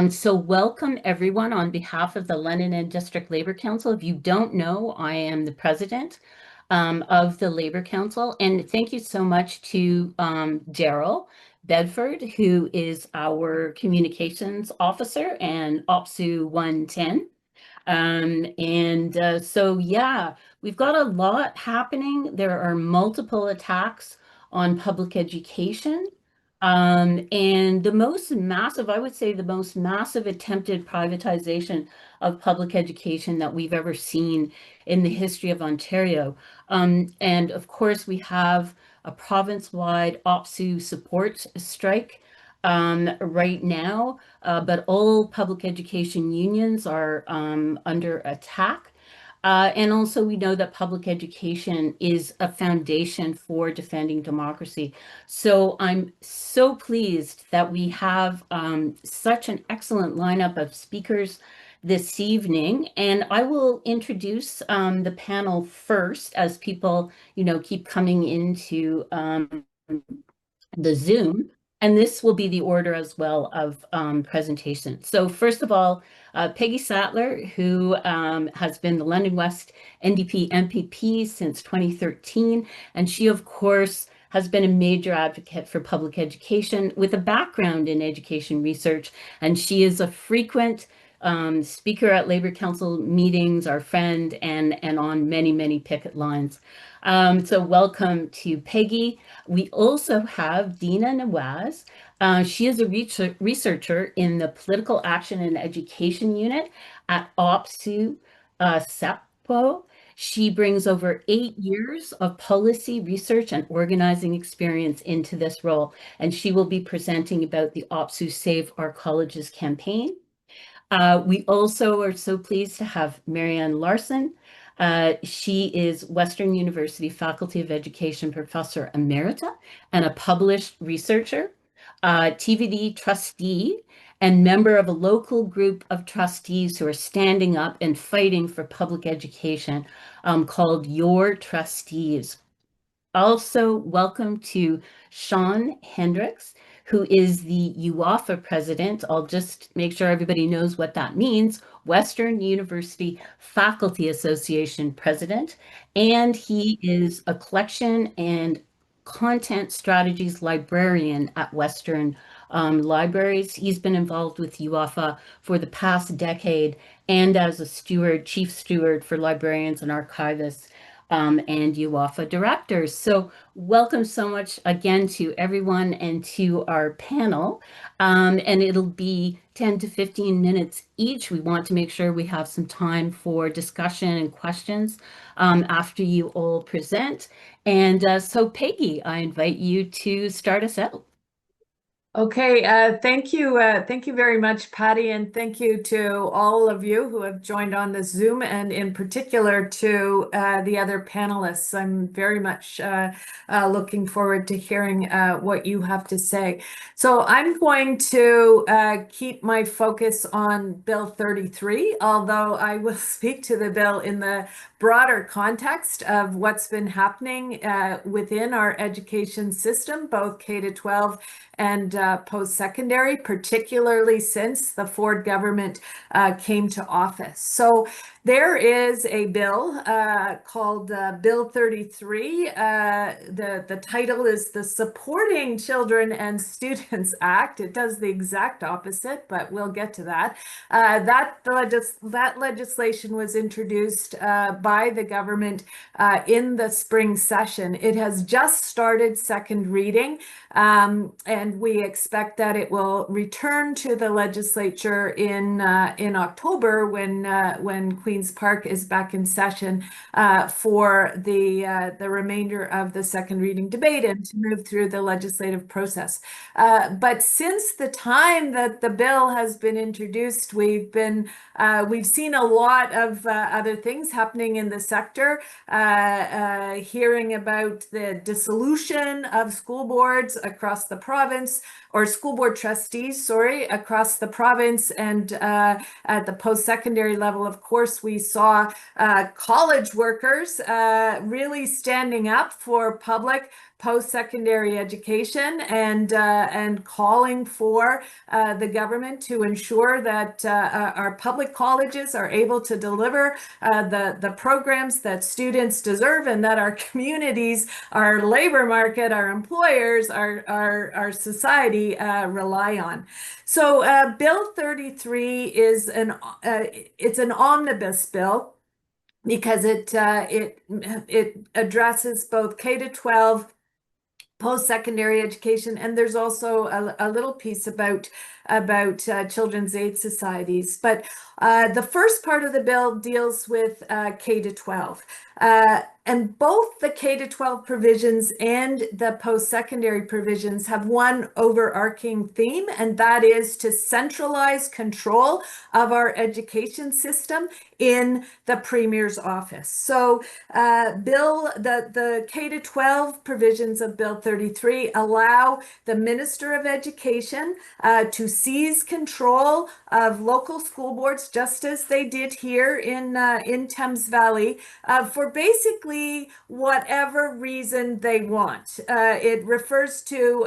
So welcome everyone on behalf of the London and District Labor Council. If you don't know, I am the president of the Labor Council. And thank you so much to Daryl Bedford, who is our communications officer and OPSU 110. Yeah, we've got a lot happening. There are multiple attacks on public education. And the most massive, I would say the most massive attempted privatization of public education that we've ever seen in the history of Ontario. And of course, we have a province-wide OPSU support strike right now, but all public education unions are under attack. And also, we know that public education is a foundation for defending democracy. So I'm so pleased that we have such an excellent lineup of speakers this evening. And I will introduce the panel first as people, keep coming into the Zoom, and this will be the order as well of presentation. So first of all, Peggy Sattler, who has been the London West NDP MPP since 2013, and she, of course, has been a major advocate for public education with a background in education research, and she is a frequent speaker at Labour Council meetings, our friend, and on many, many picket lines. So welcome to Peggy. We also have Dina Nawaz. She is a researcher in the Political Action and Education Unit at OPSU SEPO. She brings over 8 years of policy research and organizing experience into this role, and she will be presenting about the OPSU Save Our Colleges campaign. We also are so pleased to have Marianne Larson. She is Western University Faculty of Education Professor Emerita and a published researcher, TVD trustee, and member of a local group of trustees who are standing up and fighting for public education called Your Trustees. Also, welcome to Sean Hendricks, who is the UAFA president. I'll just make sure everybody knows what that means. Western University Faculty Association president. And he is a collection and content strategies librarian at Western Libraries. He's been involved with UAFA for the past decade and as a chief steward for librarians and archivists and UAFA directors. So welcome so much again to everyone and to our panel. And it'll be 10 to 15 minutes each. We want to make sure we have some time for discussion and questions after you all present. And so Peggy, I invite you to start us out. Okay, thank you. Thank you very much, Patty, and thank you to all of you who have joined on this Zoom, and in particular to the other panelists. I'm very much looking forward to hearing what you have to say. So I'm going to keep my focus on Bill 33, although I will speak to the bill in the broader context of what's been happening within our education system, both K to 12 and post-secondary, particularly since the Ford government came to office. So there is a bill called Bill 33. The title is the Supporting Children and Students Act. It does the exact opposite, but we'll get to that. That legislation was introduced by the government in the spring session. It has just started second reading, and we expect that it will return to the legislature in October when Queen's Park is back in session for the remainder of the second reading debate and to move through the legislative process. But since the time that the bill has been introduced, we've seen a lot of other things happening in the sector, hearing about the dissolution of school boards across the province, or school board trustees, sorry, across the province. And at the post-secondary level, of course, we saw college workers really standing up for public post-secondary education and calling for the government to ensure that our public colleges are able to deliver the programs that students deserve and that our communities, our labor market, our employers, our society rely on. So Bill 33 is it's an omnibus bill because it addresses both K to 12 post-secondary education, and there's also a little piece about children's aid societies. But the first part of the bill deals with K to 12. And both the K to 12 provisions and the post-secondary provisions have one overarching theme, and that is to centralize control of our education system in the Premier's office. So the K to 12 provisions of Bill 33 allow the Minister of Education to seize control of local school boards, just as they did here in Thames Valley, for basically whatever reason they want. It refers to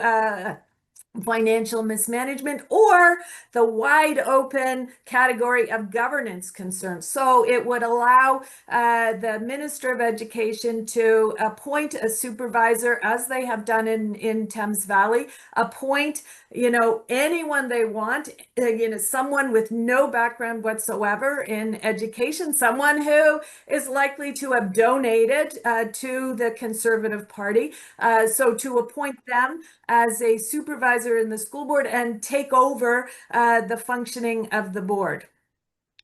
financial mismanagement or the wide open category of governance concerns. So it would allow the Minister of Education to appoint a supervisor, as they have done in Thames Valley, appoint anyone they want, someone with no background whatsoever in education, someone who is likely to have donated to the Conservative Party. So to appoint them as a supervisor in the school board and take over the functioning of the board.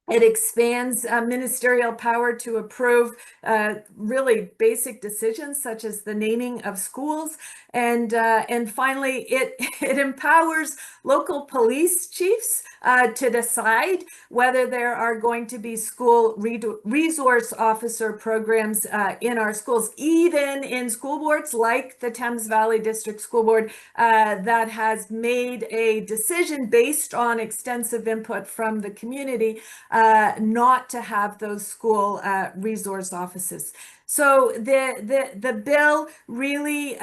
It expands ministerial power to approve really basic decisions such as the naming of schools, and finally it empowers local police chiefs to decide whether there are going to be school resource officer programs in our schools, even in school boards like the Thames Valley District School Board that has made a decision based on extensive input from the community not to have those school resource offices. So the bill really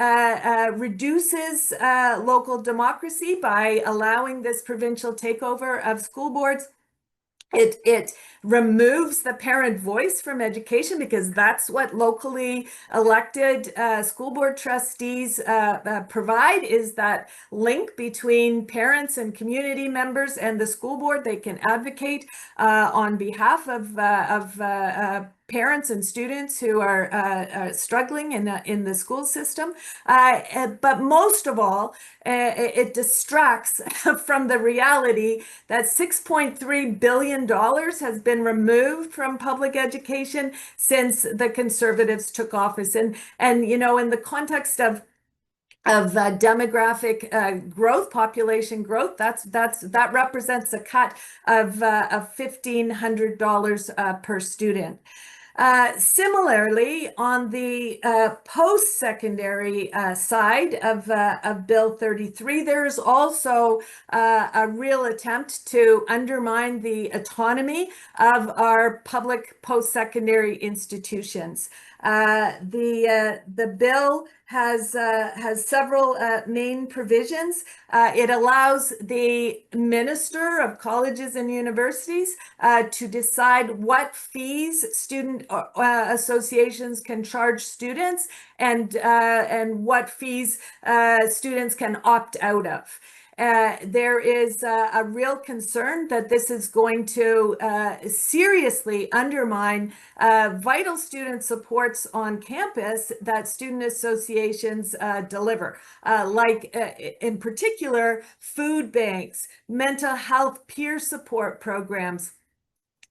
reduces local democracy by allowing this provincial takeover of school boards. It removes the parent voice from education, because that's what locally elected school board trustees provide, is that link between parents and community members and the school board. They can advocate on behalf of parents and students who are struggling in the school system. But most of all, it distracts from the reality that $6.3 billion has been removed from public education since the Conservatives took office. And in the context of demographic growth, population growth, that represents a cut of $1,500 per student. Similarly, on the post-secondary side of Bill 33, there is also a real attempt to undermine the autonomy of our public post-secondary institutions. The bill has several main provisions. It allows the Minister of Colleges and Universities to decide what fees student associations can charge students and what fees students can opt out of. There is a real concern that this is going to seriously undermine vital student supports on campus that student associations deliver, like in particular food banks, mental health peer support programs,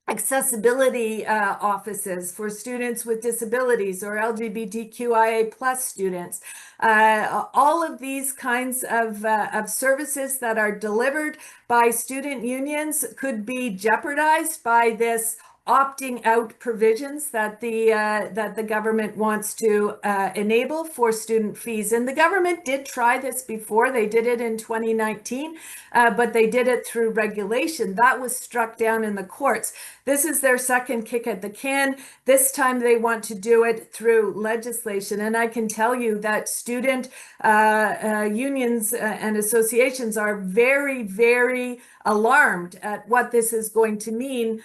accessibility offices for students with disabilities or LGBTQIA plus students. All of these kinds of services that are delivered by student unions could be jeopardized by this opting out provisions that the government wants to enable for student fees. And the government did try this before. They did it in 2019, but they did it through regulation. That was struck down in the courts. This is their second kick at the can. This time they want to do it through legislation. And I can tell you that student unions and associations are very, very alarmed at what this is going to mean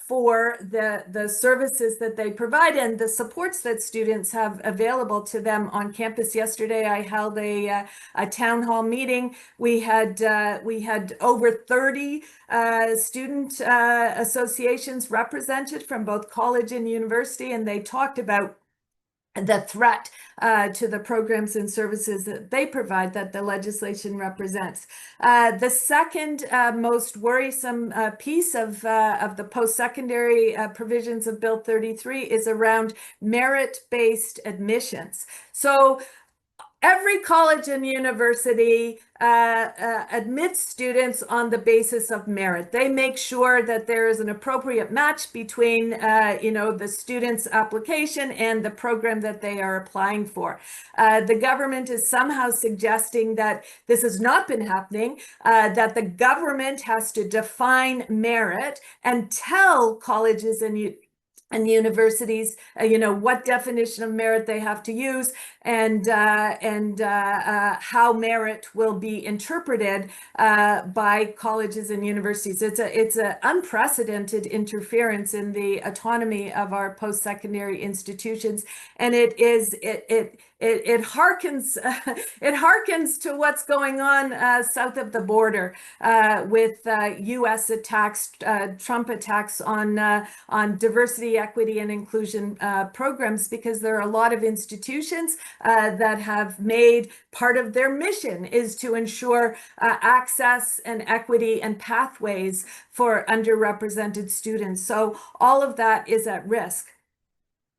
for the services that they provide and the supports that students have available to them on campus. Yesterday, I held a town hall meeting. We had over 30 student associations represented from both college and university, and they talked about the threat to the programs and services that they provide that the legislation represents. The second most worrisome piece of the post-secondary provisions of Bill 33 is around merit-based admissions. So every college and university admits students on the basis of merit. They make sure that there is an appropriate match between, the student's application and the program that they are applying for. The government is somehow suggesting that this has not been happening, that the government has to define merit and tell colleges and universities, what definition of merit they have to use, and how merit will be interpreted by colleges and universities. It's a unprecedented interference in the autonomy of our post-secondary institutions, and it harkens it harkens to what's going on south of the border with U.S. attacks, Trump attacks on diversity, equity, and inclusion programs, because there are a lot of institutions that have made part of their mission is to ensure access and equity and pathways for underrepresented students. So all of that is at risk.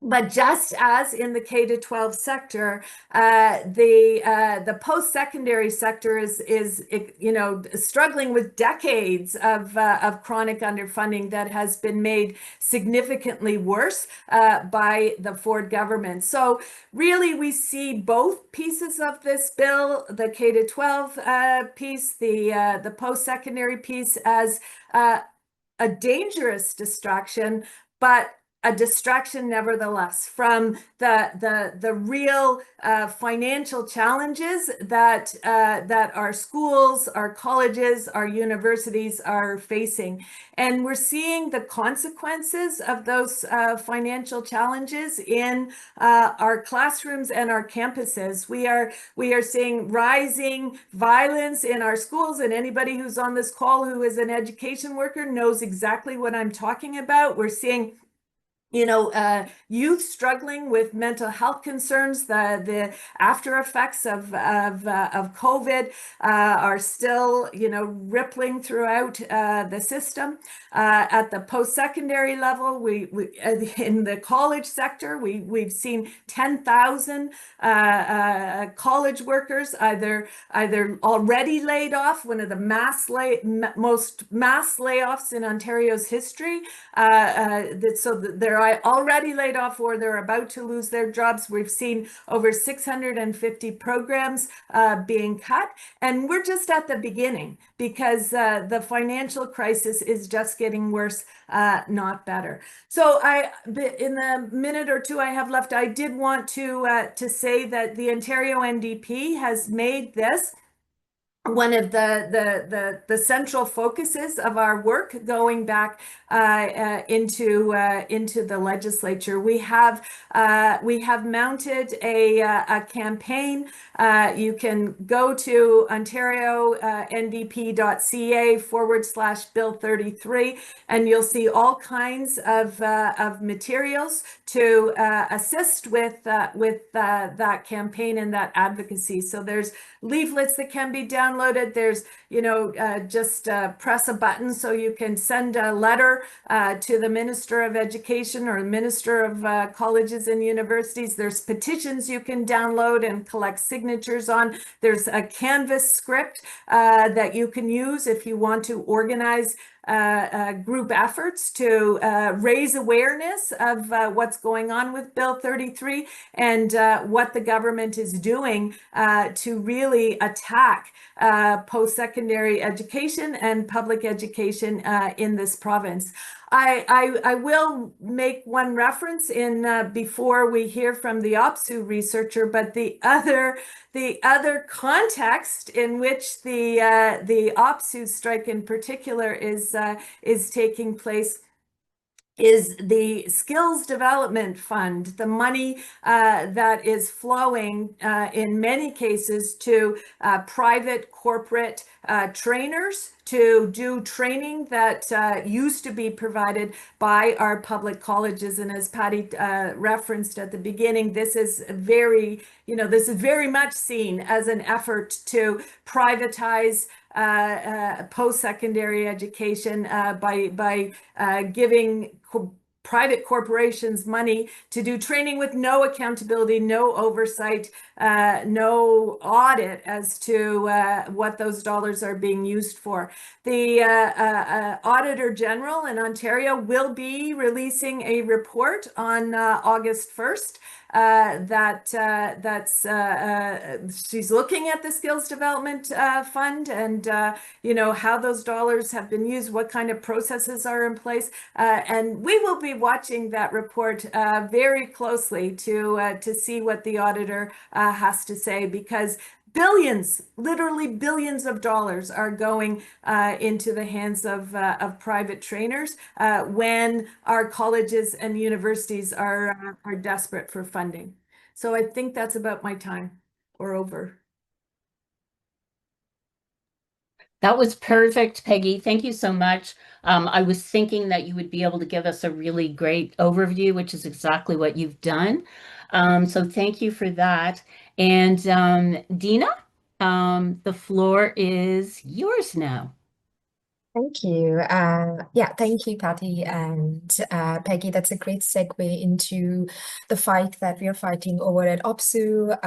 But just as in the K-12 sector, the post-secondary sector is struggling with decades of chronic underfunding that has been made significantly worse by the Ford government. So really, we see both pieces of this bill, the K-12 piece, the post-secondary piece, as a dangerous distraction, but a distraction nevertheless from the real financial challenges that our schools, our colleges, our universities are facing. And we're seeing the consequences of those financial challenges in our classrooms and our campuses. We are seeing rising violence in our schools, and anybody who's on this call who is an education worker knows exactly what I'm talking about. We're seeing youth struggling with mental health concerns. The after effects of COVID are still, rippling throughout the system. At the post-secondary level, we in the college sector, we've seen 10,000 college workers either already laid off, one of the most mass layoffs in Ontario's history. So they're already laid off or they're about to lose their jobs. We've seen over 650 programs being cut, and we're just at the beginning because the financial crisis is just getting worse, not better. So in the minute or two I have left, I did want to say that the Ontario NDP has made this one of the central focuses of our work going back into the legislature. We have mounted a campaign. You can go to ontarionDP.ca/Bill 33, and you'll see all kinds of materials to assist with that campaign and that advocacy. So there's leaflets that can be downloaded. There's, just press a button so you can send a letter to the Minister of Education or Minister of Colleges and Universities. There's petitions you can download and collect signatures on. There's a Canvas script that you can use if you want to organize group efforts to raise awareness of what's going on with Bill 33 and what the government is doing to really attack post-secondary education and public education in this province. I will make one reference in before we hear from the OPSU researcher, but the other context in which the OPSU strike in particular is taking place is the Skills Development Fund, the money that is flowing in many cases to private corporate trainers to do training that used to be provided by our public colleges. And as Patty referenced at the beginning, this is very much seen as an effort to privatize post-secondary education by giving private corporations money to do training with no accountability, no oversight, no audit as to what those dollars are being used for. The Auditor General in Ontario will be releasing a report on August 1st. She's looking at the Skills Development Fund and how those dollars have been used, what kind of processes are in place, and we will be watching that report very closely to see what the auditor has to say, because billions, literally billions of dollars are going into the hands of private trainers when our colleges and universities are desperate for funding. So I think that's about my time, or over. That was perfect, Peggy. Thank you so much. I was thinking that you would be able to give us a really great overview, which is exactly what you've done. So thank you for that. And Dina, the floor is yours now. Thank you. Yeah, thank you, Patty and Peggy. That's a great segue into the fight that we are fighting over at OPSU.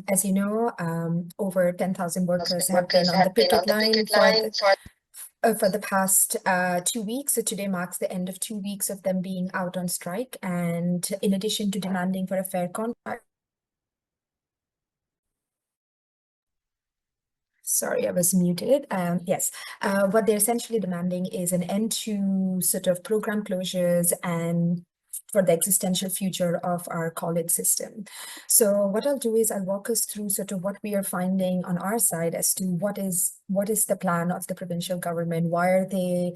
As you know, over 10,000 workers have been on the picket line for the past 2 weeks. So today marks the end of 2 weeks of them being out on strike. And in addition to demanding for a fair contract, sorry, I was muted. Yes, what they're essentially demanding is an end to sort of program closures and for the existential future of our college system. So what I'll do is I'll walk us through sort of what we are finding on our side as to what is the plan of the provincial government. Why are they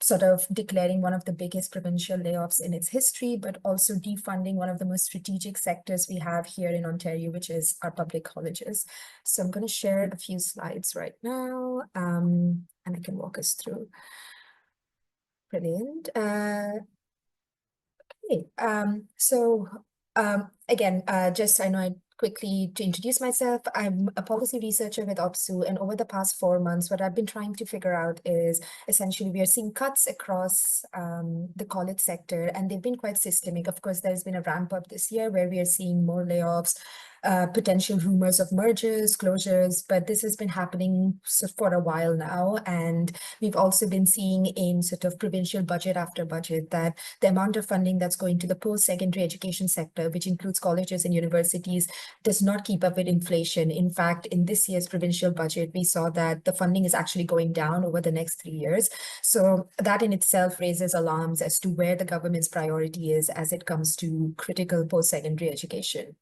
sort of declaring one of the biggest provincial layoffs in its history, but also defunding one of the most strategic sectors we have here in Ontario, which is our public colleges. So I'm going to share a few slides right now, and I can walk us through. Brilliant. Okay. Again, just I know I quickly to introduce myself, I'm a policy researcher with OPSU, and over the past 4 months, what I've been trying to figure out is essentially we are seeing cuts across the college sector, and they've been quite systemic. Of course, there's been a ramp up this year where we are seeing more layoffs, potential rumors of mergers, closures, but this has been happening for a while now. And we've also been seeing in sort of provincial budget after budget that the amount of funding that's going to the post-secondary education sector, which includes colleges and universities, does not keep up with inflation. In fact, in this year's provincial budget, we saw that the funding is actually going down over the next 3 years. So that in itself raises alarms as to where the government's priority is as it comes to critical post-secondary education.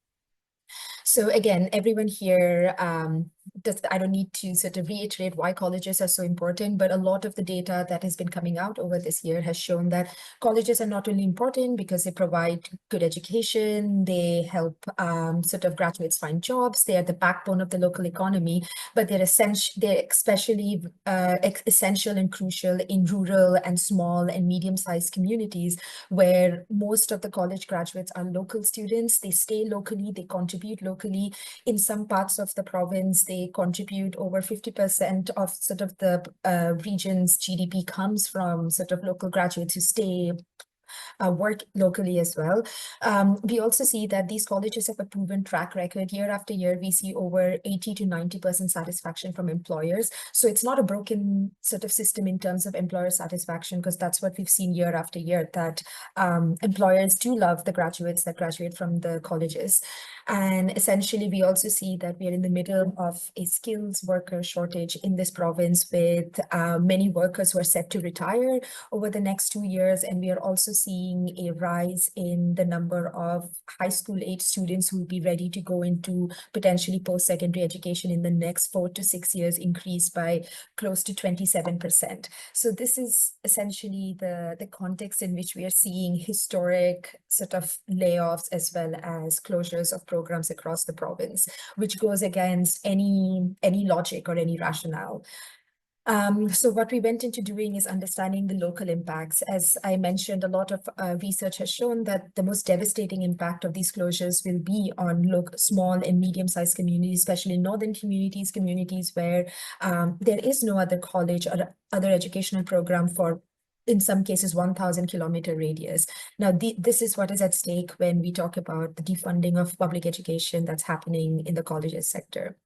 So again, everyone here, I don't need to sort of reiterate why colleges are so important, but a lot of the data that has been coming out over this year has shown that colleges are not only important because they provide good education, they help sort of graduates find jobs, they are the backbone of the local economy, but they're especially essential and crucial in rural and small and medium-sized communities where most of the college graduates are local students. They stay locally, they contribute locally. In some parts of the province, they contribute over 50% of sort of the region's GDP comes from sort of local graduates who stay work locally as well. We also see that these colleges have a proven track record. Year after year, we see over 80 to 90% satisfaction from employers. So it's not a broken sort of system in terms of employer satisfaction, because that's what we've seen year after year, that employers do love the graduates that graduate from the colleges. And essentially, we also see that we are in the middle of a skills worker shortage in this province, with many workers who are set to retire over the next 2 years. And we are also seeing a rise in the number of high school age students who will be ready to go into potentially post-secondary education in the next 4 to 6 years, increase by close to 27%. So this is essentially the context in which we are seeing historic sort of layoffs as well as closures of programs across the province, which goes against any logic or any rationale. So what we went into doing is understanding the local impacts. As I mentioned, a lot of research has shown that the most devastating impact of these closures will be on small and medium-sized communities, especially northern communities where there is no other college or other educational program for, in some cases, 1,000-kilometer radius. Now, this is what is at stake when we talk about the defunding of public education that's happening in the colleges sector.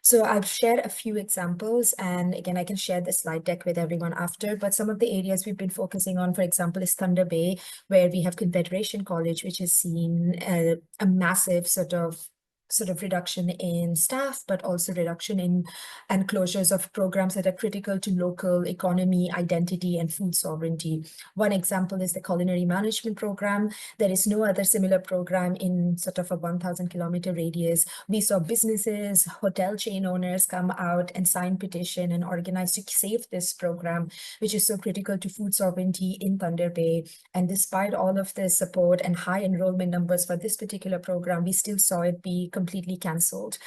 So I've shared a few examples, and again, I can share the slide deck with everyone after, but some of the areas we've been focusing on, for example, is Thunder Bay, where we have Confederation College, which has seen a massive sort of reduction in staff, but also reduction in and closures of programs that are critical to local economy, identity, and food sovereignty. One example is the culinary management program. There is no other similar program in sort of a 1,000-kilometer radius. We saw businesses, hotel chain owners come out and sign petition and organize to save this program, which is so critical to food sovereignty in Thunder Bay. And despite all of the support and high enrollment numbers for this particular program, we still saw it be completely cancelled,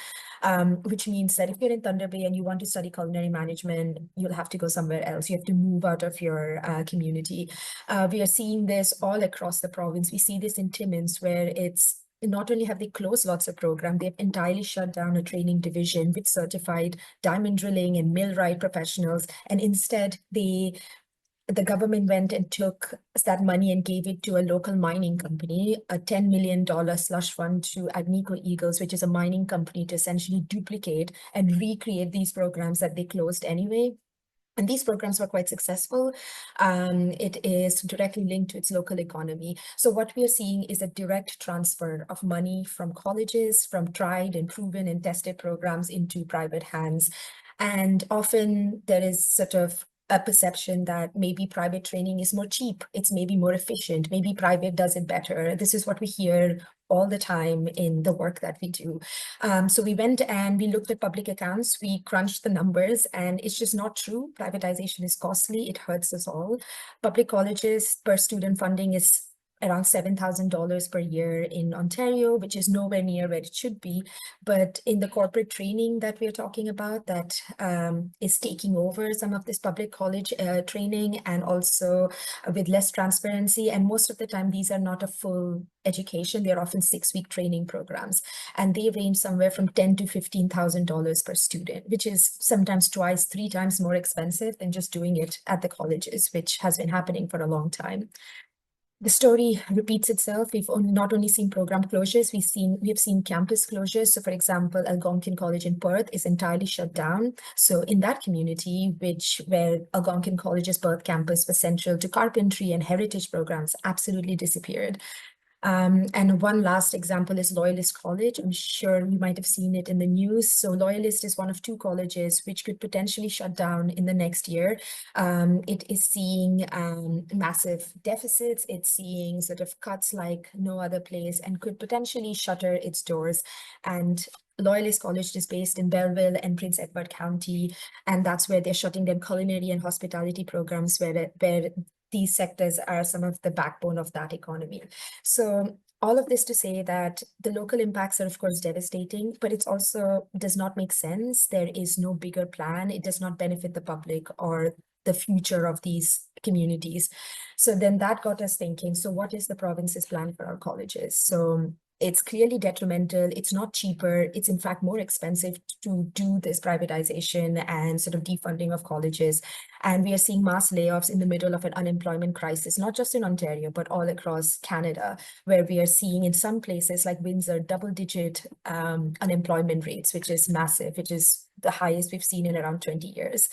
which means that if you're in Thunder Bay and you want to study culinary management, you'll have to go somewhere else. You have to move out of your community. We are seeing this all across the province. We see this in Timmins, where it's not only have they closed lots of programs, they've entirely shut down a training division with certified diamond drilling and millwright professionals. And instead, the government went and took that money and gave it to a local mining company, a $10 million slush fund to Agnico Eagles, which is a mining company, to essentially duplicate and recreate these programs that they closed anyway. And these programs were quite successful. It is directly linked to its local economy. So what we are seeing is a direct transfer of money from colleges, from tried and proven and tested programs into private hands. And often there is sort of a perception that maybe private training is more cheap, it's maybe more efficient, maybe private does it better. This is what we hear all the time in the work that we do. So we went and we looked at public accounts, we crunched the numbers, and it's just not true. Privatization is costly, it hurts us all. Public colleges per student funding is around $7,000 per year in Ontario, which is nowhere near where it should be. But in the corporate training that we're talking about, that is taking over some of this public college training, and also with less transparency. And most of the time, these are not a full education. They're often 6-week training programs, and they range somewhere from $10,000 to $15,000 per student, which is sometimes 2x, 3x more expensive than just doing it at the colleges, which has been happening for a long time. The story repeats itself. We've not only seen program closures, we've seen campus closures. So for example, Algonquin College in Perth is entirely shut down. So in that community, where Algonquin College's Perth campus was central to carpentry and heritage programs, absolutely disappeared. And one last example is Loyalist College. I'm sure you might have seen it in the news. So Loyalist is one of 2 colleges which could potentially shut down in the next year. It is seeing massive deficits. It's seeing sort of cuts like no other place, and could potentially shutter its doors. And Loyalist College is based in Belleville and Prince Edward County, and that's where they're shutting down culinary and hospitality programs, where these sectors are some of the backbone of that economy. So all of this to say that the local impacts are, of course, devastating, but it also does not make sense. There is no bigger plan. It does not benefit the public or the future of these communities. So then that got us thinking, so what is the province's plan for our colleges? So It's clearly detrimental. It's not cheaper. It's in fact more expensive to do this privatization and sort of defunding of colleges. And we are seeing mass layoffs in the middle of an unemployment crisis, not just in Ontario, but all across Canada, where we are seeing in some places like Windsor, double-digit unemployment rates, which is massive, which is the highest we've seen in around 20 years.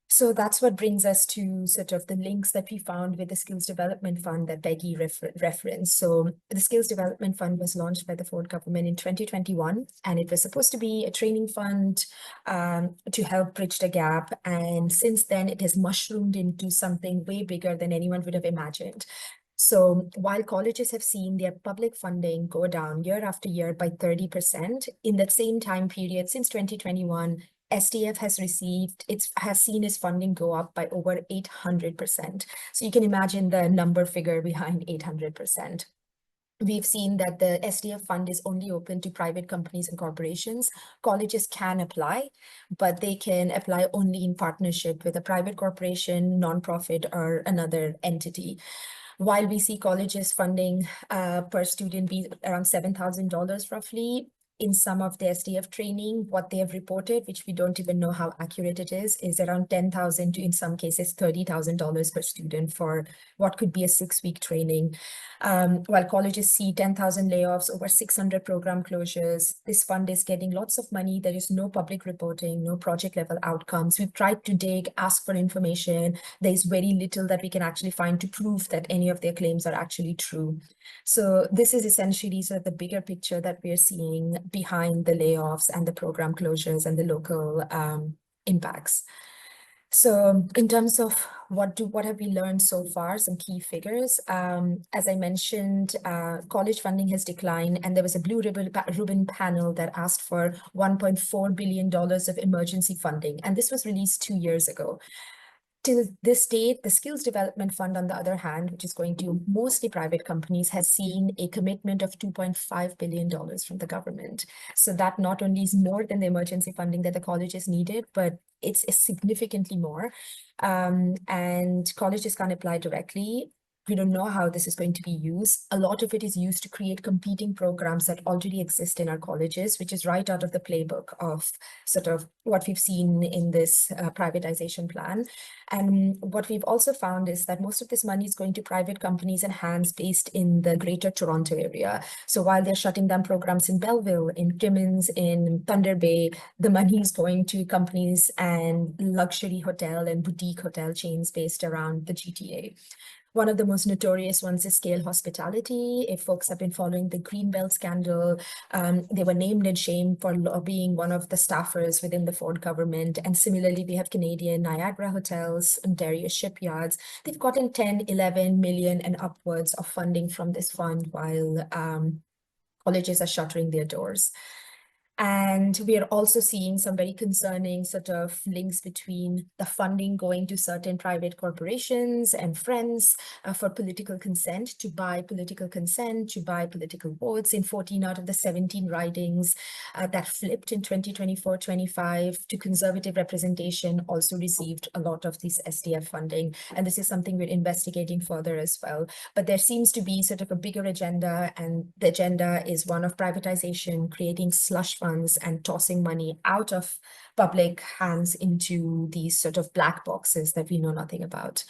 So that's what brings us to sort of the links that we found with the Skills Development Fund that Peggy referenced. So the Skills Development Fund was launched by the Ford government in 2021, and it was supposed to be a training fund to help bridge the gap. And since then, it has mushroomed into something way bigger than anyone would have imagined. So while colleges have seen their public funding go down year after year by 30%, in that same time period, since 2021, SDF has seen its funding go up by over 800%. So you can imagine the number figure behind 800%. We've seen that the SDF fund is only open to private companies and corporations. Colleges can apply, but they can apply only in partnership with a private corporation, nonprofit, or another entity. While we see colleges funding per student be around $7,000 roughly, in some of the SDF training, what they have reported, which we don't even know how accurate it is around $10,000 to, in some cases, $30,000 per student for what could be a 6-week training. While colleges see 10,000 layoffs, over 600 program closures, this fund is getting lots of money. There is no public reporting, no project level outcomes. We've tried to dig, ask for information. There's very little that we can actually find to prove that any of their claims are actually true. So this is essentially sort of the bigger picture that we're seeing behind the layoffs and the program closures and the local impacts. So in terms of what have we learned so far, some key figures. As I mentioned, college funding has declined, and there was a Blue Ribbon panel that asked for $1.4 billion of emergency funding, and this was released 2 years ago. Till this date, the Skills Development Fund, on the other hand, which is going to mostly private companies, has seen a commitment of $2.5 billion from the government. So that not only is more than the emergency funding that the colleges needed, but it's significantly more. And colleges can apply directly. We don't know how this is going to be used. A lot of it is used to create competing programs that already exist in our colleges, which is right out of the playbook of sort of what we've seen in this privatization plan. And what we've also found is that most of this money is going to private companies and hands based in the Greater Toronto area. So while they're shutting down programs in Belleville, in Timmins, in Thunder Bay, the money is going to companies and luxury hotel and boutique hotel chains based around the GTA. One of the most notorious ones is Scale Hospitality. If folks have been following the Greenbelt scandal, they were named and shamed for lobbying one of the staffers within the Ford government. And similarly, we have Canadian Niagara Hotels, Ontario Shipyards. They've gotten 10, 11 million and upwards of funding from this fund while colleges are shuttering their doors. And we are also seeing some very concerning sort of links between the funding going to certain private corporations and friends for political consent, to buy political consent, to buy political votes in 14 out of the 17 ridings that flipped in 2024-25 to conservative representation also received a lot of this SDF funding. And this is something we're investigating further as well. But there seems to be sort of a bigger agenda, and the agenda is one of privatization, creating slush funds and tossing money out of public hands into these sort of black boxes that we know nothing about.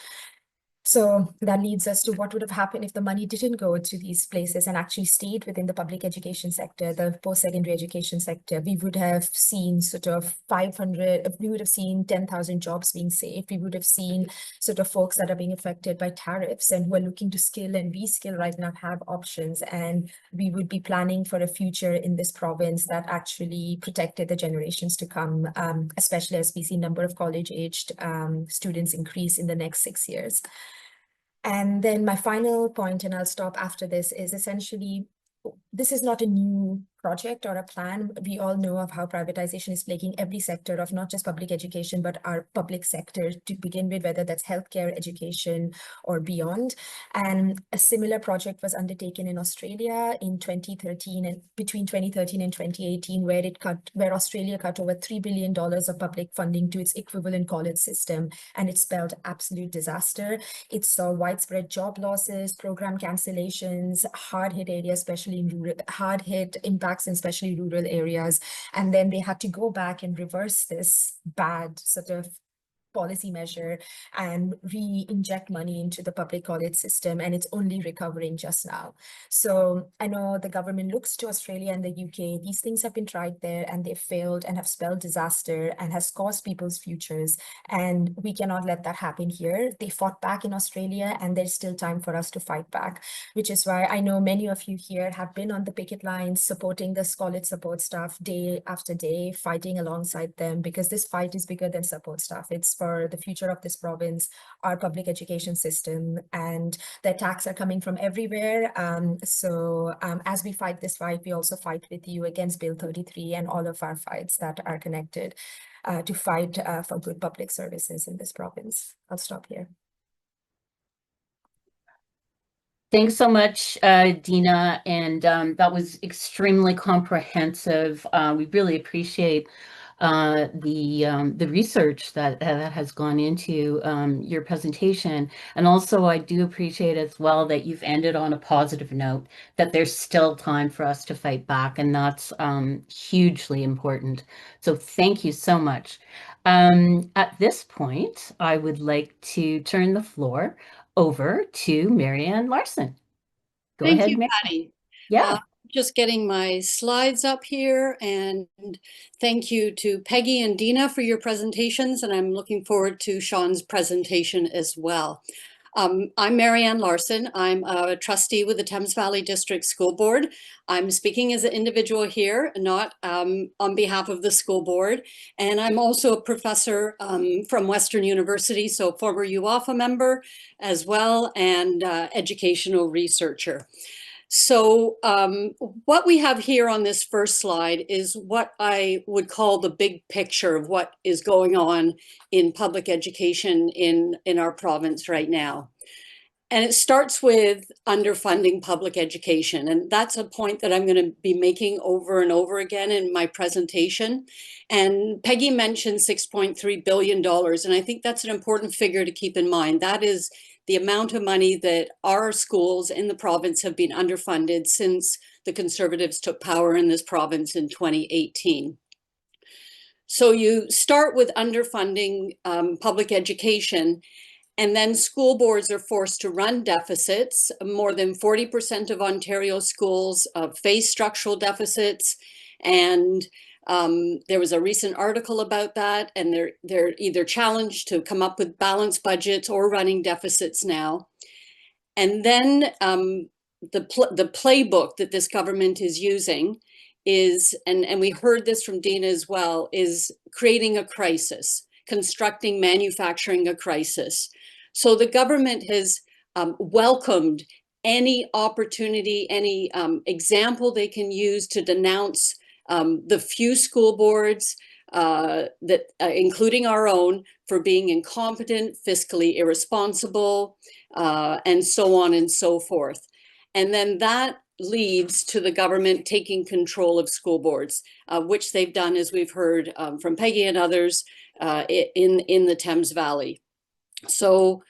So that leads us to what would have happened if the money didn't go to these places and actually stayed within the public education sector, the post-secondary education sector. We would have seen sort of 10,000 jobs being saved. We would have seen sort of folks that are being affected by tariffs and who are looking to skill and reskill right now have options. And we would be planning for a future in this province that actually protected the generations to come, especially as we see number of college-aged students increase in the next 6 years. And then my final point, and I'll stop after this, is essentially, this is not a new project or a plan. We all know of how privatization is plaguing every sector of not just public education, but our public sector to begin with, whether that's healthcare, education, or beyond. And a similar project was undertaken in Australia in 2013 and between 2013 and 2018, where Australia cut over $3 billion of public funding to its equivalent college system, and it spelled absolute disaster. It saw widespread job losses, program cancellations, hard-hit areas, especially in rural, hard-hit impacts in especially rural areas. And then they had to go back and reverse this bad sort of policy measure and re-inject money into the public college system, and it's only recovering just now. So I know the government looks to Australia and the UK. These things have been tried there and they've failed and have spelled disaster and has caused people's futures. And we cannot let that happen here. They fought back in Australia, and there's still time for us to fight back, which is why I know many of you here have been on the picket lines supporting the college support staff day after day, fighting alongside them, because this fight is bigger than support staff. It's for the future of this province, our public education system, and the attacks are coming from everywhere. As we fight this fight, we also fight with you against Bill 33 and all of our fights that are connected to fight for good public services in this province. I'll stop here. Thanks so much, Dina, and that was extremely comprehensive. We really appreciate the research that has gone into your presentation, and also I do appreciate as well that you've ended on a positive note, that there's still time for us to fight back, and that's hugely important. So thank you so much. At this point, I would like to turn the floor over to Marianne Larson. Go Thank ahead, you, Mary. Patty. Yeah. Just getting my slides up here, and thank you to Peggy and Dina for your presentations, and I'm looking forward to Sean's presentation as well. I'm Marianne Larson. I'm a trustee with the Thames Valley District School Board. I'm speaking as an individual here, not on behalf of the school board. And I'm also a professor from Western University, so former UOFA member as well, and educational researcher. So what we have here on this first slide is what I would call the big picture of what is going on in public education in our province right now. And it starts with underfunding public education. And that's a point that I'm going to be making over and over again in my presentation. And Peggy mentioned $6.3 billion. And I think that's an important figure to keep in mind. That is the amount of money that our schools in the province have been underfunded since the Conservatives took power in this province in 2018. So you start with underfunding public education, and then school boards are forced to run deficits. More than 40% of Ontario schools face structural deficits. And there was a recent article about that, and they're either challenged to come up with balanced budgets or running deficits now. And then the playbook that this government is using is, and we heard this from Dina as well, is creating a crisis, constructing, manufacturing a crisis. So the government has welcomed any opportunity, any example they can use to denounce the few school boards, including our own, for being incompetent, fiscally irresponsible, and so on and so forth. And then that leads to the government taking control of school boards, which they've done, as we've heard from Peggy and others, in the Thames Valley. So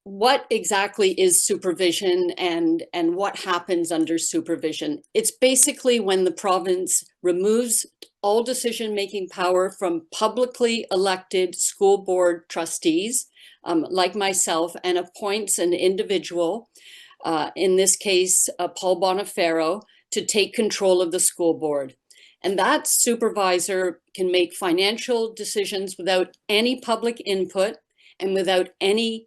what exactly is supervision, and what happens under supervision? It's basically when the province removes all decision-making power from publicly elected school board trustees, like myself, and appoints an individual, in this case, Paul Boniferro, to take control of the school board. And that supervisor can make financial decisions without any public input and without any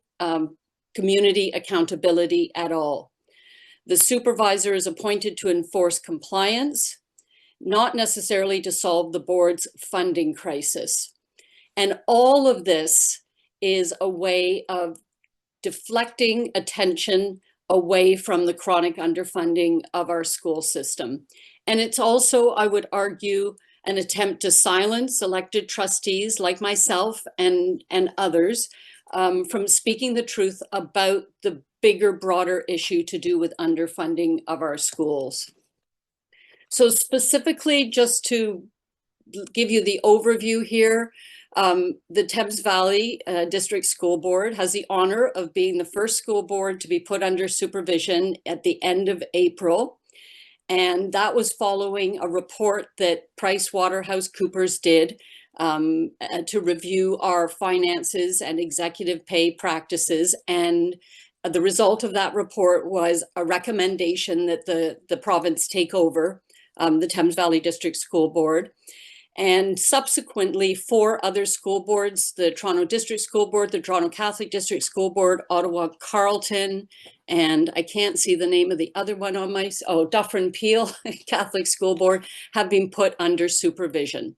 community accountability at all. The supervisor is appointed to enforce compliance, not necessarily to solve the board's funding crisis. And all of this is a way of deflecting attention away from the chronic underfunding of our school system. And it's also, I would argue, an attempt to silence elected trustees like myself and others from speaking the truth about the bigger, broader issue to do with underfunding of our schools. So specifically, just to give you the overview here, the Thames Valley District School Board has the honor of being the first school board to be put under supervision at the end of April. And that was following a report that PricewaterhouseCoopers did to review our finances and executive pay practices. And the result of that report was a recommendation that the province take over the Thames Valley District School Board. And subsequently, 4 other school boards, the Toronto District School Board, the Toronto Catholic District School Board, Ottawa Carleton, and I can't see the name of the other one on my, Dufferin Peel Catholic School Board, have been put under supervision.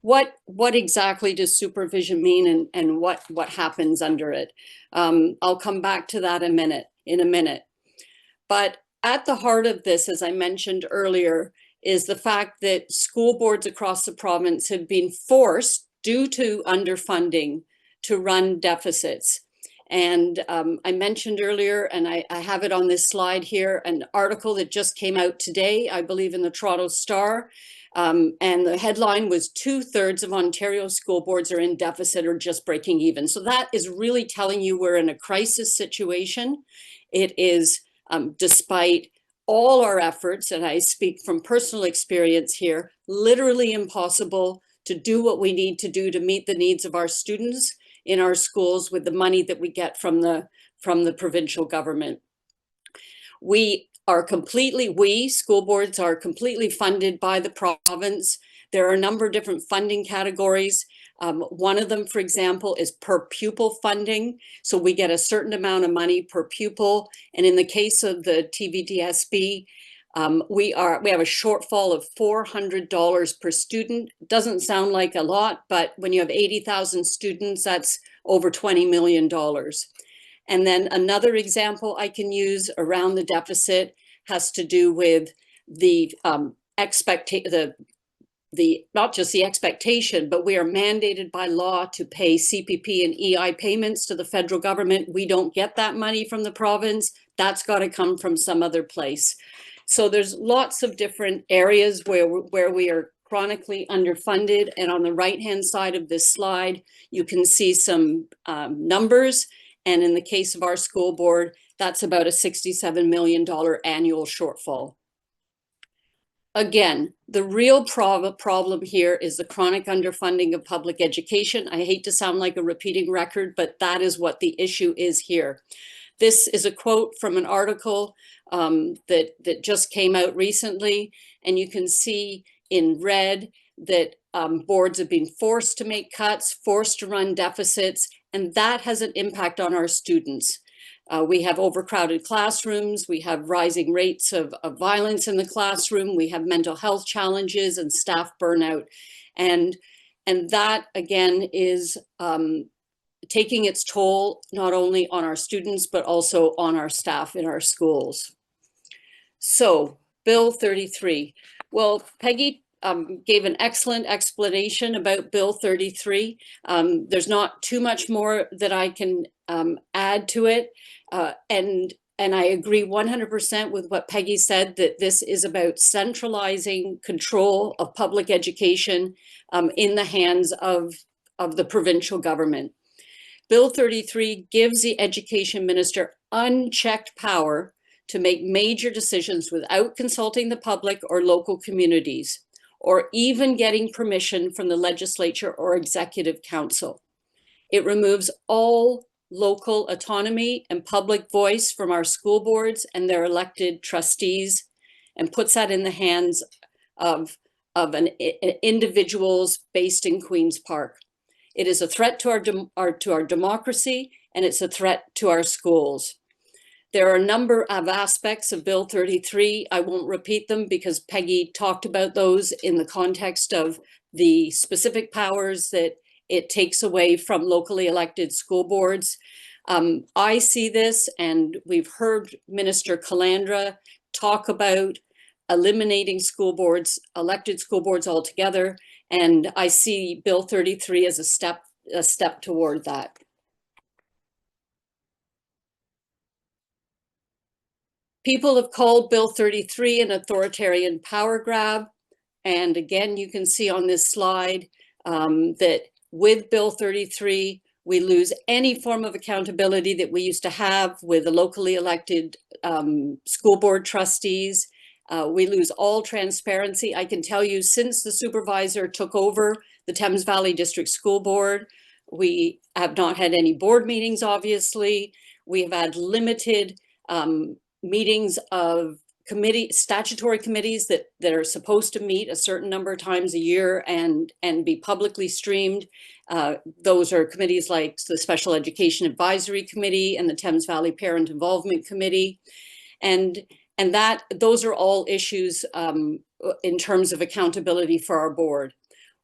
What exactly does supervision mean, and what happens under it? I'll come back to that in a minute. But at the heart of this, as I mentioned earlier, is the fact that school boards across the province have been forced, due to underfunding, to run deficits. And I mentioned earlier, and I have it on this slide here, an article that just came out today, I believe in the Toronto Star. And the headline was 2/3 of Ontario school boards are in deficit or just breaking even. So that is really telling you we're in a crisis situation. It is despite all our efforts, and I speak from personal experience here, literally impossible to do what we need to do to meet the needs of our students in our schools with the money that we get from the provincial government. We school boards are completely funded by the province. There are a number of different funding categories. One of them, for example, is per pupil funding. So we get a certain amount of money per pupil. And in the case of the TVDSB, we have a shortfall of $400 per student. Doesn't sound like a lot, but when you have 80,000 students, that's over $20 million. And then another example I can use around the deficit has to do with the not just the expectation, but we are mandated by law to pay CPP and EI payments to the federal government. We don't get that money from the province. That's got to come from some other place. So there's lots of different areas where we are chronically underfunded. And on the right-hand side of this slide, you can see some numbers. And in the case of our school board, that's about a $67 million annual shortfall. Again, the real problem here is the chronic underfunding of public education. I hate to sound like a repeating record, but that is what the issue is here. This is a quote from an article that just came out recently, and you can see in red that boards have been forced to make cuts, forced to run deficits, and that has an impact on our students. We have overcrowded classrooms, we have rising rates of violence in the classroom, we have mental health challenges and staff burnout. And that, again, is taking its toll not only on our students, but also on our staff in our schools. So, Bill 33. Well, Peggy gave an excellent explanation about Bill 33. There's not too much more that I can add to it. And I agree 100% with what Peggy said, that this is about centralizing control of public education in the hands of the provincial government. Bill 33 gives the education minister unchecked power to make major decisions without consulting the public or local communities, or even getting permission from the legislature or executive council. It removes all local autonomy and public voice from our school boards and their elected trustees, and puts that in the hands of individuals based in Queen's Park. It is a threat to our democracy, and it's a threat to our schools. There are a number of aspects of Bill 33. I won't repeat them because Peggy talked about those in the context of the specific powers that it takes away from locally elected school boards. I see this, and we've heard Minister Calandra talk about eliminating school boards, elected school boards altogether. And I see Bill 33 as a step toward that. People have called Bill 33 an authoritarian power grab. And again, you can see on this slide that with Bill 33, we lose any form of accountability that we used to have with the locally elected school board trustees. We lose all transparency. I can tell you, since the supervisor took over the Thames Valley District School Board, we have not had any board meetings, obviously. We have had limited meetings of statutory committees that are supposed to meet a certain number of times a year and be publicly streamed. Those are committees like the Special Education Advisory Committee and the Thames Valley Parent Involvement Committee. And those are all issues in terms of accountability for our board.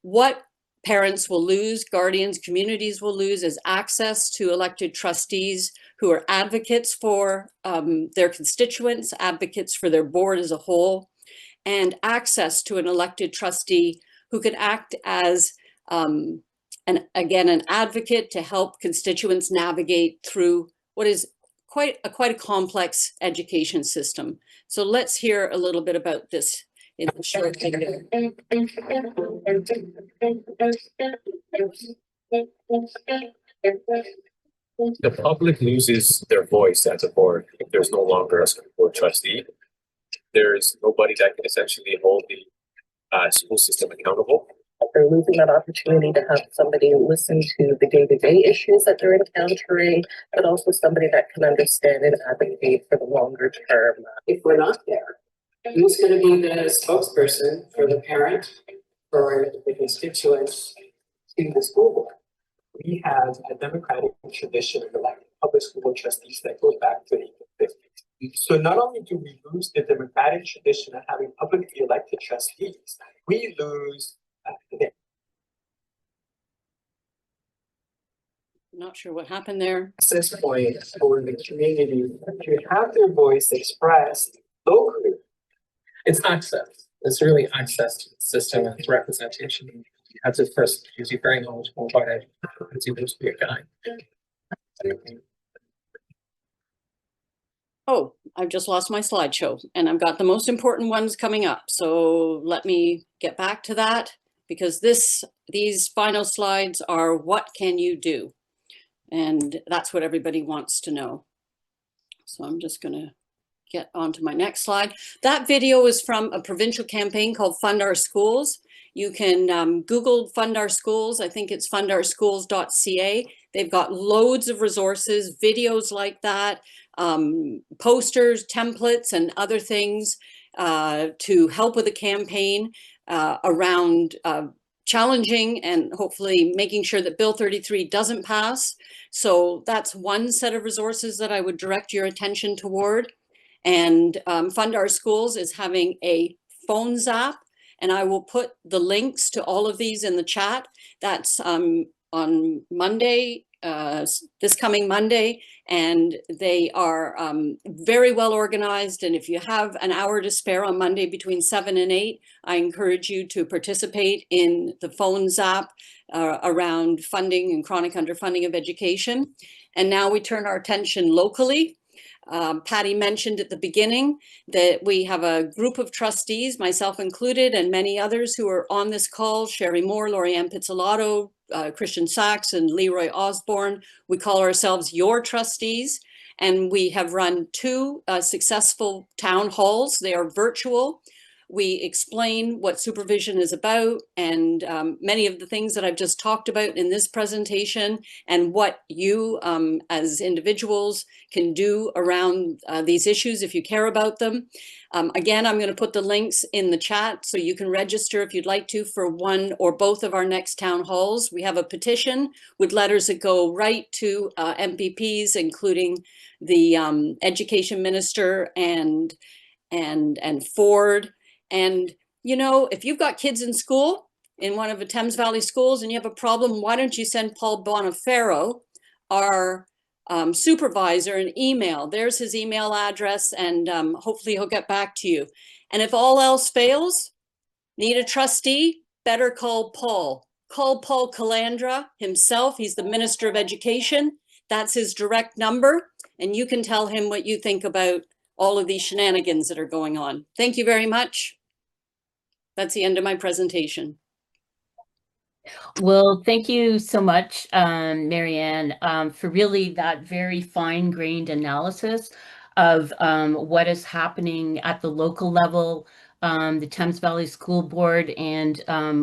What parents will lose, guardians, communities will lose is access to elected trustees who are advocates for their constituents, advocates for their board as a whole, and access to an elected trustee who can act as, an advocate to help constituents navigate through what is quite a complex education system. So let's hear a little bit about this in the short video. The public loses their voice as a board if there's no longer a school board trustee. There's nobody that can essentially hold the school system accountable. They're losing that opportunity to have somebody listen to the day-to-day issues that they're encountering, but also somebody that can understand and advocate for the longer term. If we're not there, who's going to be the spokesperson for the parent, for the constituents to the school board? We have a democratic tradition of electing public school board trustees that goes back to the 1850s. So not only do we lose the democratic tradition of having publicly elected trustees, we lose Not sure what happened there. access point for the community to have their voice expressed locally. It's access. It's really access to the system and its representation. You have to first use your very knowledgeable about it. It's supposed to be a guide. Oh, I've just lost my slideshow and I've got the most important ones coming up. So let me get back to that, because these final slides are what can you do? And that's what everybody wants to know. So I'm just going to get on to my next slide. That video is from a provincial campaign called Fund Our Schools. You can Google Fund Our Schools. I think it's fundourschools.ca. They've got loads of resources, videos like that, posters, templates, and other things to help with the campaign around challenging and hopefully making sure that Bill 33 doesn't pass. So that's one set of resources that I would direct your attention toward. And Fund Our Schools is having a phone zap, and I will put the links to all of these in the chat. That's on Monday, this coming Monday, and they are very well organized. And if you have an hour to spare on Monday between 7 and 8, I encourage you to participate in the phone zap around funding and chronic underfunding of education. And now we turn our attention locally. Patty mentioned at the beginning that we have a group of trustees, myself included, and many others who are on this call: Sherry Moore, Lorianne Pizzolato, Christian Sachs, and Leroy Osborne. We call ourselves your trustees, and we have run 2 successful town halls. They are virtual. We explain what supervision is about and many of the things that I've just talked about in this presentation, and what you as individuals can do around these issues if you care about them. Again, I'm going to put the links in the chat so you can register if you'd like to for one or both of our next town halls. We have a petition with letters that go right to MPPs, including the education minister and Ford. And, you know, if you've got kids in school, in one of the Thames Valley schools, and you have a problem, why don't you send Paul Bonifero, our supervisor an email. There's his email address, and hopefully he'll get back to you. And if all else fails, need a trustee, better call Paul. Call Paul Calandra himself. He's the Minister of Education. That's his direct number, and you can tell him what you think about all of these shenanigans that are going on. Thank you very much. That's the end of my presentation. Well, thank you so much, Marianne, for really that very fine-grained analysis of what is happening at the local level, the Thames Valley School Board, and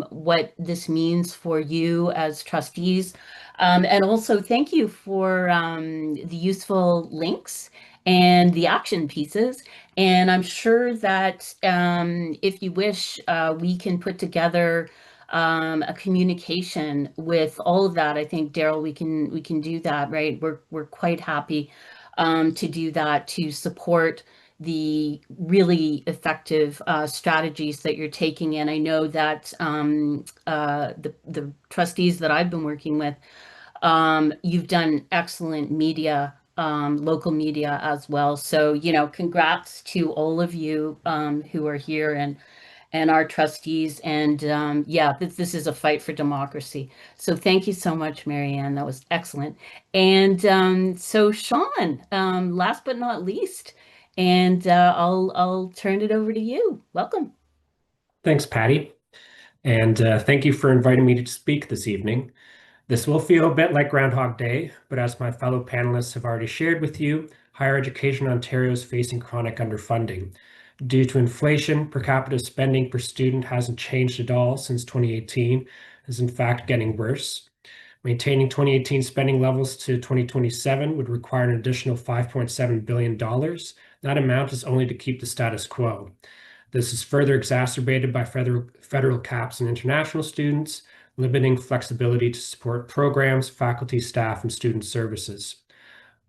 what this means for you as trustees. And also thank you for the useful links and the action pieces. And I'm sure that if you wish, we can put together a communication with all of that. I think, Daryl, we can do that, right? We're quite happy to do that, to support the really effective strategies that you're taking in. I know that the trustees that I've been working with, you've done excellent media, local media as well. So, you know, congrats to all of you who are here and our trustees. And yeah, this is a fight for democracy. So thank you so much, Marianne. That was excellent. And so Sean, last but not least, and I'll turn it over to you. Welcome. Thanks, Patty. And thank you for inviting me to speak this evening. This will feel a bit like Groundhog Day, but as my fellow panelists have already shared with you, higher education in Ontario is facing chronic underfunding. Due to inflation, per capita spending per student hasn't changed at all since 2018, is in fact getting worse. Maintaining 2018 spending levels to 2027 would require an additional $5.7 billion. That amount is only to keep the status quo. This is further exacerbated by federal caps on international students, limiting flexibility to support programs, faculty, staff, and student services.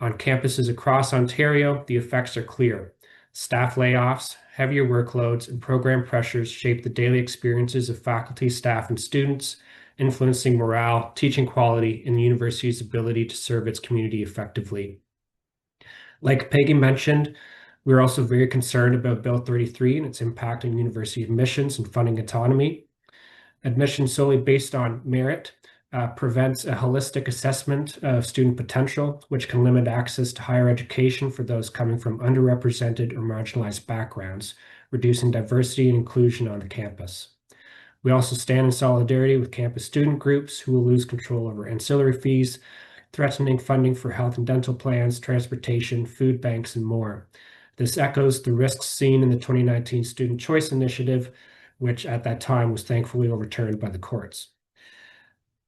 On campuses across Ontario, the effects are clear. Staff layoffs, heavier workloads, and program pressures shape the daily experiences of faculty, staff, and students, influencing morale, teaching quality, and the university's ability to serve its community effectively. Like Peggy mentioned, we're also very concerned about Bill 33 and its impact on university admissions and funding autonomy. Admission solely based on merit prevents a holistic assessment of student potential, which can limit access to higher education for those coming from underrepresented or marginalized backgrounds, reducing diversity and inclusion on the campus. We also stand in solidarity with campus student groups who will lose control over ancillary fees, threatening funding for health and dental plans, transportation, food banks, and more. This echoes the risks seen in the 2019 Student Choice Initiative, which at that time was thankfully overturned by the courts.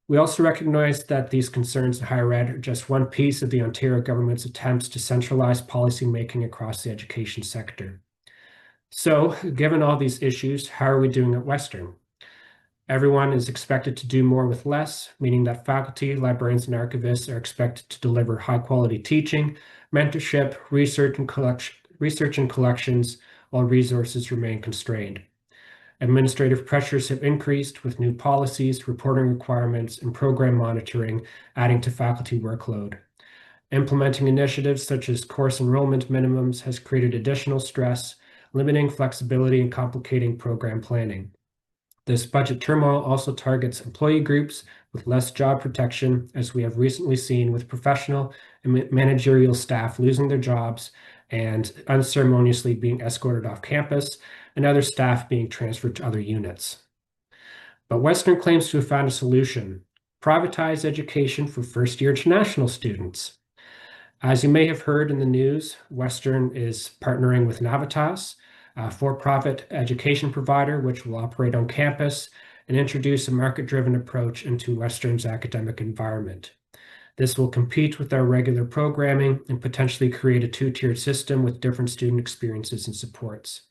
We also recognize that these concerns in higher ed are just one piece of the Ontario government's attempts to centralize policymaking across the education sector. So, given all these issues, how are we doing at Western? Everyone is expected to do more with less, meaning that faculty, librarians, and archivists are expected to deliver high-quality teaching, mentorship, research and collections, while resources remain constrained. Administrative pressures have increased with new policies, reporting requirements, and program monitoring adding to faculty workload. Implementing initiatives such as course enrollment minimums has created additional stress, limiting flexibility and complicating program planning. This budget turmoil also targets employee groups with less job protection, as we have recently seen with professional and managerial staff losing their jobs and unceremoniously being escorted off campus, and other staff being transferred to other units. But Western claims to have found a solution: privatize education for first-year international students. As you may have heard in the news, Western is partnering with Navitas, a for-profit education provider, which will operate on campus and introduce a market-driven approach into Western's academic environment. This will compete with our regular programming and potentially create a two-tiered system with different student experiences and supports.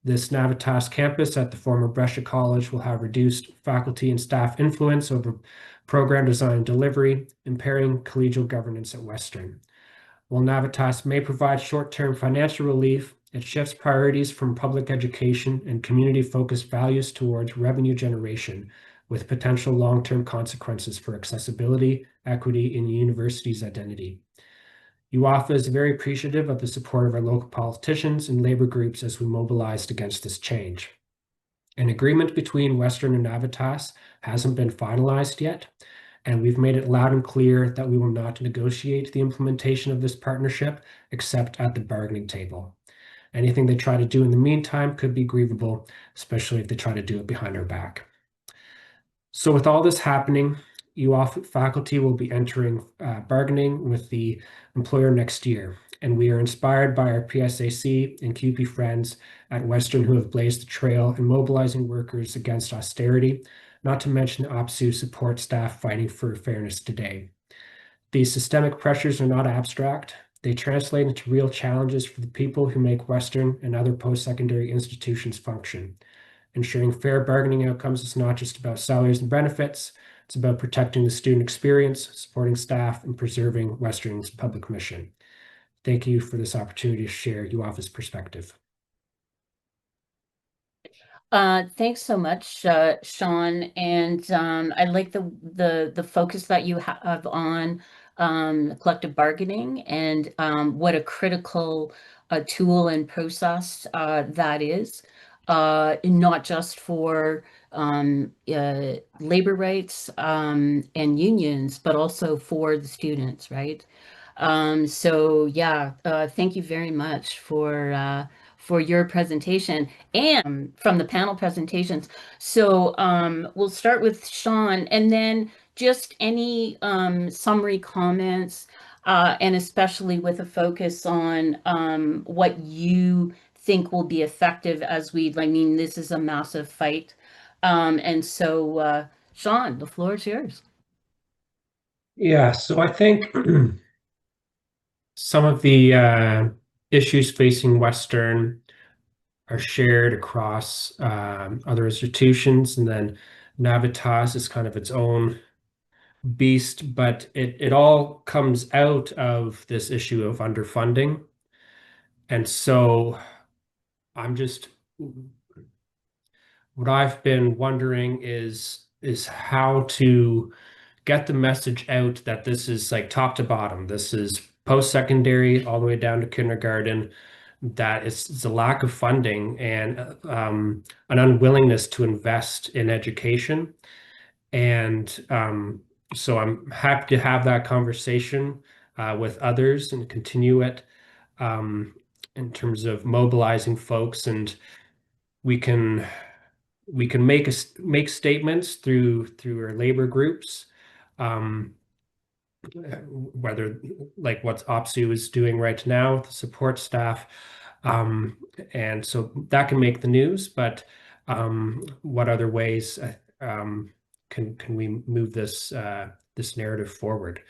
This Navitas campus at the former Brescia College will have reduced faculty and staff influence over program design and delivery, impairing collegial governance at Western. While Navitas may provide short-term financial relief, it shifts priorities from public education and community-focused values towards revenue generation, with potential long-term consequences for accessibility, equity, and the university's identity. UAFA is very appreciative of the support of our local politicians and labor groups as we mobilized against this change. An agreement between Western and Navitas hasn't been finalized yet, and we've made it loud and clear that we will not negotiate the implementation of this partnership except at the bargaining table. Anything they try to do in the meantime could be grievable, especially if they try to do it behind our back. So with all this happening, UAFA faculty will be entering bargaining with the employer next year, and we are inspired by our PSAC and QP friends at Western who have blazed the trail in mobilizing workers against austerity, not to mention the OPSU support staff fighting for fairness today. These systemic pressures are not abstract. They translate into real challenges for the people who make Western and other post-secondary institutions function. Ensuring fair bargaining outcomes is not just about salaries and benefits, it's about protecting the student experience, supporting staff, and preserving Western's public mission. Thank you for this opportunity to share UAFA's perspective. Thanks so much, Sean. And I like the focus that you have on collective bargaining and what a critical tool and process that is, not just for labor rights and unions, but also for the students, right? So yeah, thank you very much for your presentation and from the panel presentations. So we'll start with Sean, and then just any summary comments, and especially with a focus on what you think will be effective as I mean, this is a massive fight. And so, Sean, the floor is yours. Yeah, so I think some of the issues facing Western are shared across other institutions, and then Navitas is kind of its own beast, but it all comes out of this issue of underfunding. And so what I've been wondering is how to get the message out that this is like top to bottom. This is post-secondary all the way down to kindergarten, that it's a lack of funding and an unwillingness to invest in education. And so I'm happy to have that conversation with others and continue it in terms of mobilizing folks. And we can make statements through our labor groups, whether like what OPSU is doing right now, the support staff, and so that can make the news. But what other ways can we move this this narrative forward?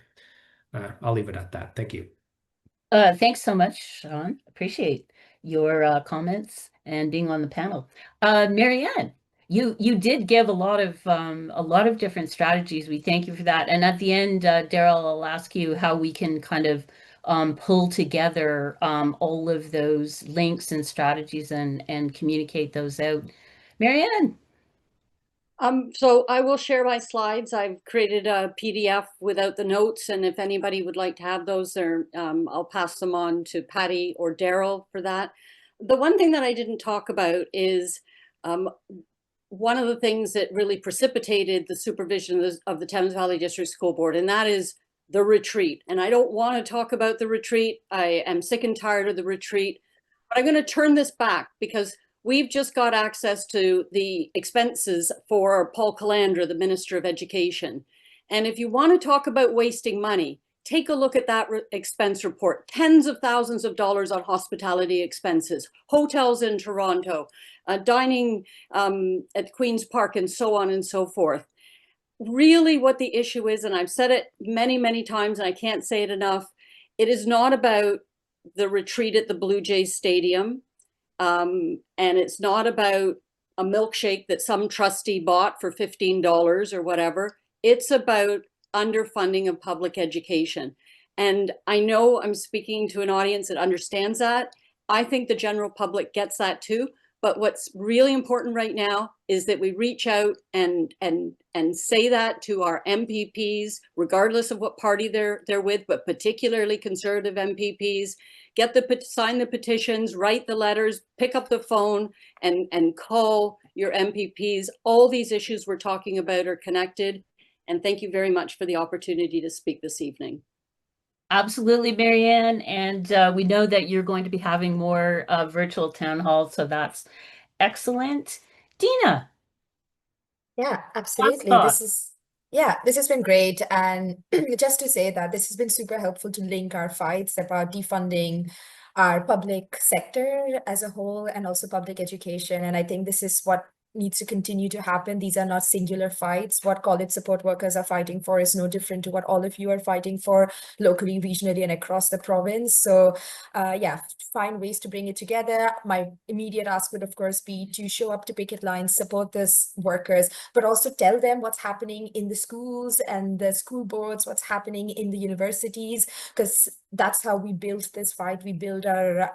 I'll leave it at that. Thank you. Thanks so much, Sean. Appreciate your comments and being on the panel. Marianne, you did give a lot of different strategies. We thank you for that. And at the end, Daryl, I'll ask you how we can kind of pull together all of those links and strategies and communicate those out. Marianne. So I will share my slides. I've created a PDF without the notes, and if anybody would like to have those there, I'll pass them on to Patty or Daryl for that. The one thing that I didn't talk about is one of the things that really precipitated the supervision of the Thames Valley District School Board, and that is the retreat. And I don't want to talk about the retreat. I am sick and tired of the retreat, but I'm going to turn this back because we've just got access to the expenses for Paul Calandra, the Minister of Education. And if you want to talk about wasting money, take a look at that expense report. Tens of thousands of dollars on hospitality expenses, hotels in Toronto, dining at Queen's Park, and so on and so forth. Really what the issue is, and I've said it many, many times, and I can't say it enough, it is not about the retreat at the Blue Jays Stadium. And it's not about a milkshake that some trustee bought for $15 or whatever. It's about underfunding of public education. And I know I'm speaking to an audience that understands that. I think the general public gets that too, But what's really important right now is that we reach out and say that to our MPPs, regardless of what party they're with, but particularly Conservative MPPs. Sign the petitions, write the letters, pick up the phone and call your MPPs. All these issues we're talking about are connected. And thank you very much for the opportunity to speak this evening. Absolutely, Marianne. And we know that you're going to be having more virtual town halls, so that's excellent. Dina. Yeah, absolutely. thoughts? This has been great. And just to say that this has been super helpful to link our fights about defunding our public sector as a whole and also public education. And I think this is what needs to continue to happen. These are not singular fights. What college support workers are fighting for is no different to what all of you are fighting for locally, regionally, and across the province. So find ways to bring it together. My immediate ask would, of course, be to show up to picket lines, support these workers, but also tell them what's happening in the schools and the school boards, what's happening in the universities, because that's how we build this fight. We build our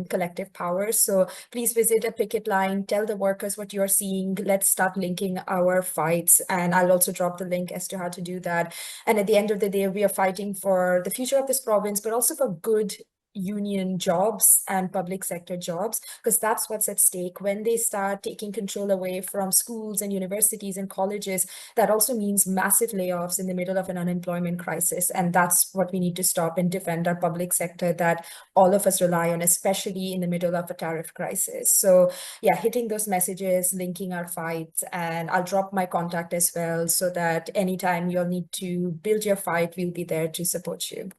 collective power. So please visit a picket line, tell the workers what you're seeing. Let's start linking our fights. And I'll also drop the link as to how to do that. And at the end of the day, we are fighting for the future of this province, but also for good union jobs and public sector jobs, because that's what's at stake. When they start taking control away from schools and universities and colleges, that also means massive layoffs in the middle of an unemployment crisis. And that's what we need to stop and defend our public sector that all of us rely on, especially in the middle of a tariff crisis. So yeah, hitting those messages, linking our fights, and I'll drop my contact as well so that anytime you'll need to build your fight, we'll be there to support you.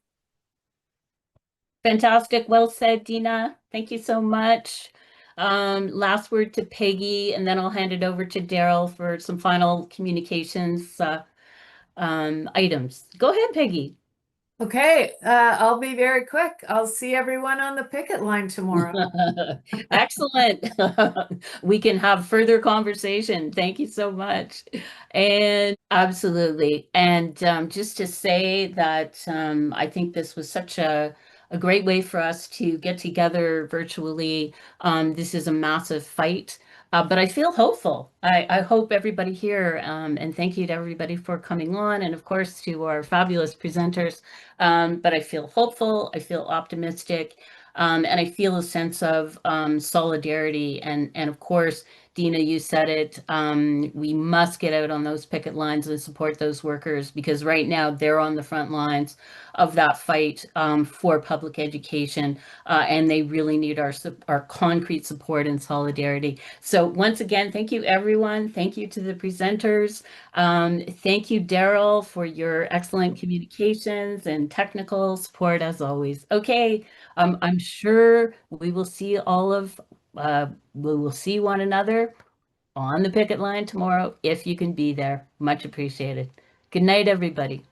Fantastic. Well said, Dina. Thank you so much. Last word to Peggy, and then I'll hand it over to Daryl for some final communications items. Go ahead, Peggy. Okay, I'll be very quick. I'll see everyone on the picket line tomorrow. Excellent. We can have further conversation. Thank you so much. And absolutely. And just to say that I think this was such a great way for us to get together virtually. This is a massive fight. But I feel hopeful. I hope everybody here, and thank you to everybody for coming on, and of course to our fabulous presenters. But I feel hopeful, I feel optimistic, and I feel a sense of solidarity. And of course, Dina, you said it, we must get out on those picket lines and support those workers, because right now they're on the front lines of that fight for public education, and they really need our concrete support and solidarity. So once again, thank you, everyone. Thank you to the presenters. Thank you, Daryl, for your excellent communications and technical support as always. Okay, I'm sure we will see we will see one another on the picket line tomorrow if you can be there. Much appreciated. Good night, everybody.